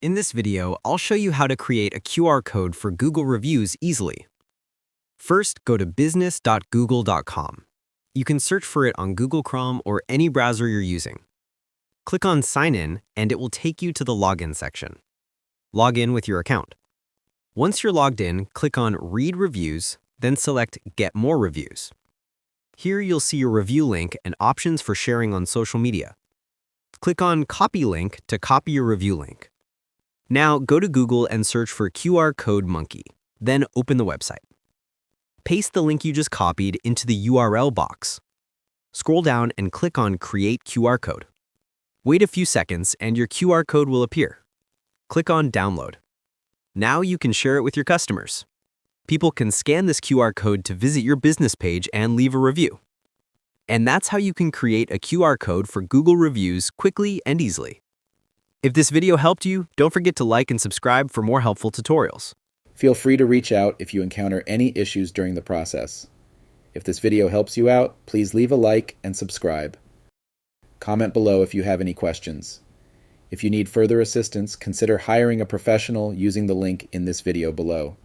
In this video, I'll show you how to create a QR code for Google Reviews easily. First, go to business.google.com. You can search for it on Google Chrome or any browser you're using. Click on Sign In, and it will take you to the Login section. Log in with your account. Once you're logged in, click on Read Reviews, then select Get More Reviews. Here you'll see your review link and options for sharing on social media. Click on Copy Link to copy your review link. Now go to Google and search for QR Code Monkey, then open the website. Paste the link you just copied into the URL box. Scroll down and click on Create QR Code. Wait a few seconds and your QR code will appear. Click on Download. Now you can share it with your customers. People can scan this QR code to visit your business page and leave a review. And that's how you can create a QR code for Google Reviews quickly and easily. If this video helped you, don't forget to like and subscribe for more helpful tutorials. Feel free to reach out if you encounter any issues during the process. If this video helps you out, please leave a like and subscribe. Comment below if you have any questions. If you need further assistance, consider hiring a professional using the link in this video below.